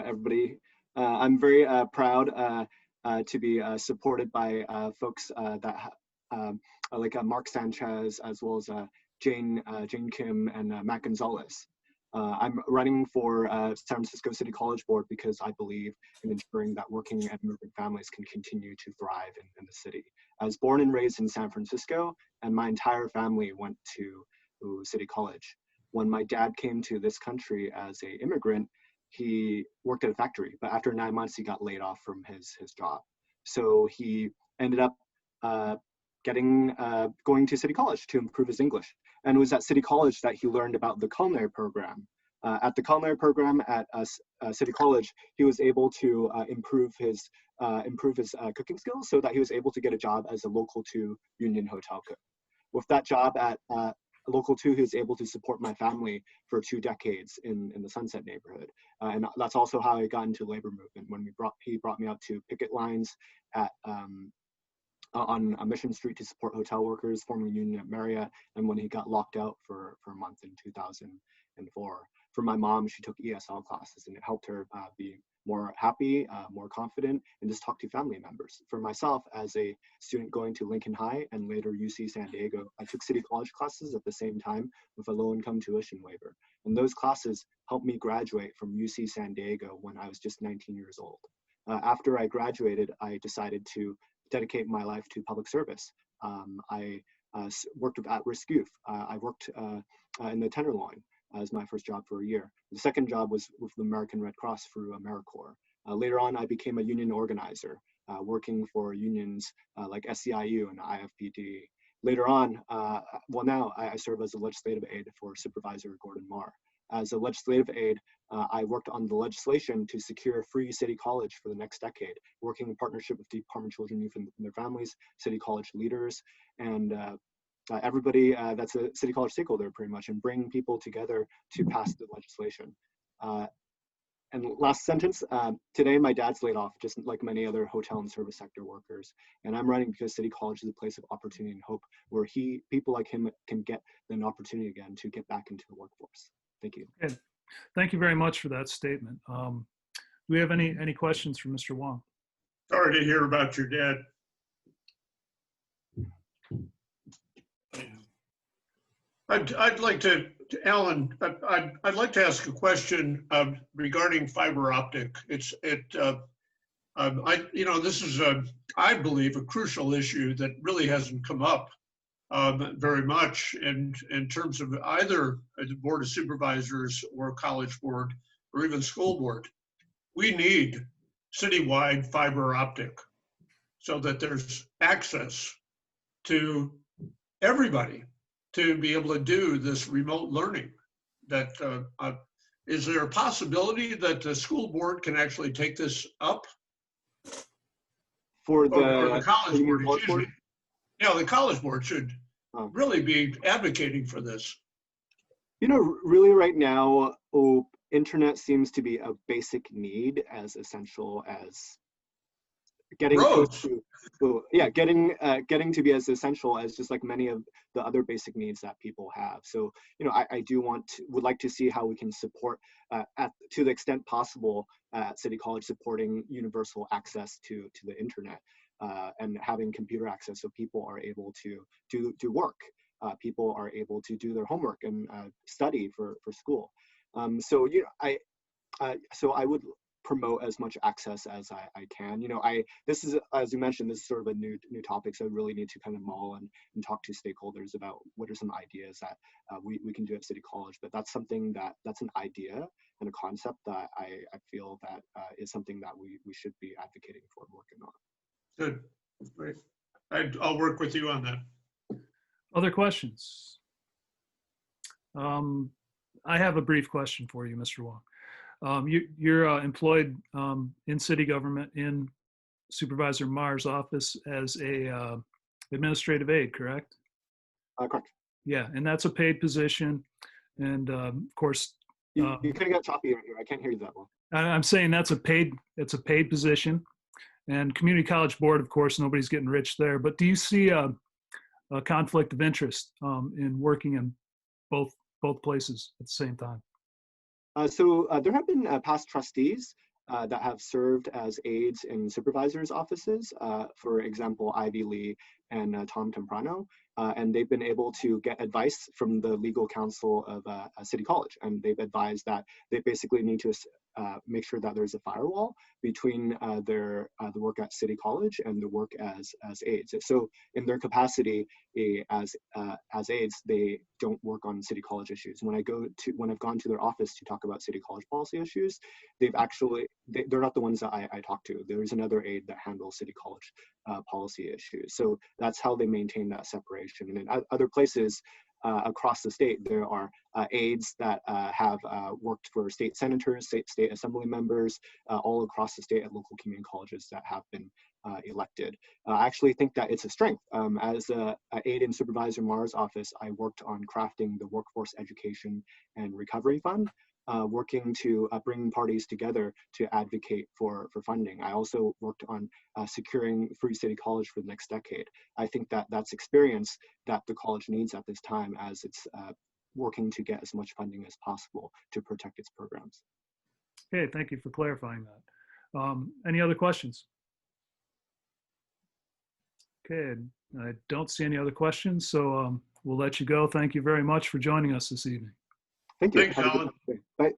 everybody. I'm very proud to be supported by folks that like Mark Sanchez, as well as Jane Kim and Matt Gonzalez. I'm running for San Francisco City College Board because I believe in ensuring that working and immigrant families can continue to thrive in the city. I was born and raised in San Francisco, and my entire family went to City College. When my dad came to this country as an immigrant, he worked at a factory, but after 9 months, he got laid off from his job. So he ended up going to City College to improve his English. And it was at City College that he learned about the culinary program. At the culinary program at City College, he was able to improve his cooking skills so that he was able to get a job as a Local 2 union hotel cook. With that job at Local 2, he was able to support my family for 2 decades in the Sunset neighborhood. And that's also how I got into labor movement, when he brought me out to picket lines at on Mission Street to support hotel workers, forming a union at Marriott, and when he got locked out for a month in 2004. For my mom, she took ESL classes, and it helped her be more happy, more confident, and just talk to family members. For myself, as a student going to Lincoln High and later UC San Diego, I took City College classes at the same time with a low-income tuition waiver. And those classes helped me graduate from UC San Diego when I was just 19 years old. After I graduated, I decided to dedicate my life to public service. I worked with at-risk youth. I worked in the Tenderloin as my first job for a year. The second job was with the American Red Cross through AmeriCorps. Later on, I became a union organizer, working for unions like SEIU and IFPD. Later on, now I serve as a legislative aide for Supervisor Gordon Marr. As a legislative aide, I worked on the legislation to secure free City College for the next decade, working in partnership with the Department of Children, Youth, and their families, City College leaders, and everybody that's a City College stakeholder pretty much, and bring people together to pass the legislation. And last sentence, today my dad's laid off, just like many other hotel and service sector workers. And I'm running because City College is a place of opportunity and hope where people like him can get an opportunity again to get back into the workforce. Thank you. Okay. Thank you very much for that statement. Do we have any questions for Mr. Wong? Sorry to hear about your dad. I'd like to, Alan, I'd like to ask a question regarding fiber optic. This is I believe a crucial issue that really hasn't come up very much in terms of either the Board of Supervisors or College Board or even School Board. We need citywide fiber optic so that there's access to everybody to be able to do this remote learning. Is there a possibility that the school board can actually take this up? Or the college board, yeah, the college board should really be advocating for this. You know, really right now, internet seems to be a basic need, as essential as getting getting to be as essential as just like many of the other basic needs that people have. So, you know, I would like to see how we can support to the extent possible at City College, supporting universal access to the internet and having computer access so people are able to do work. People are able to do their homework and study for school. So, you know, so I would promote as much access as I can. You know, this is, as you mentioned, this is sort of a new topic, so I really need to kind of mull and talk to stakeholders about what are some ideas that we can do at City College. But that's something that's an idea and a concept that I feel that is something that we should be advocating for and working on. Good, great. I'll work with you on that. Other questions? I have a brief question for you, Mr. Wong. You're employed in city government in Supervisor Marr's office as a administrative aide, correct? Correct. Yeah, and that's a paid position. And of course, you kind of got choppy right here. I can't hear you that well. I'm saying it's a paid position. And community college board, of course, nobody's getting rich there. But do you see a conflict of interest in working in both places at the same time? So there have been past trustees that have served as aides in supervisors' offices, for example, Ivy Lee and Tom Temprano, and they've been able to get advice from the legal counsel of City College, and they've advised that they basically need to make sure that there's a firewall between the work at City College and the work as aides. So in their capacity as aides, they don't work on City College issues. When I've gone to their office to talk about City College policy issues, they're not the ones that I talk to. There's another aide that handles City College policy issues. So that's how they maintain that separation. And in other places across the state, there are aides that have worked for state senators, state assembly members, all across the state at local community colleges that have been elected. I actually think that it's a strength. As an aide in Supervisor Marr's office, I worked on crafting the Workforce Education and Recovery Fund, working to bring parties together to advocate for funding. I also worked on securing Free City College for the next decade. I think that that's experience that the college needs at this time as it's working to get as much funding as possible to protect its programs. Okay, thank you for clarifying that. Any other questions? Okay, I don't see any other questions, so we'll let you go. Thank you very much for joining us this evening. Thank you. Thanks, Alan. Bye.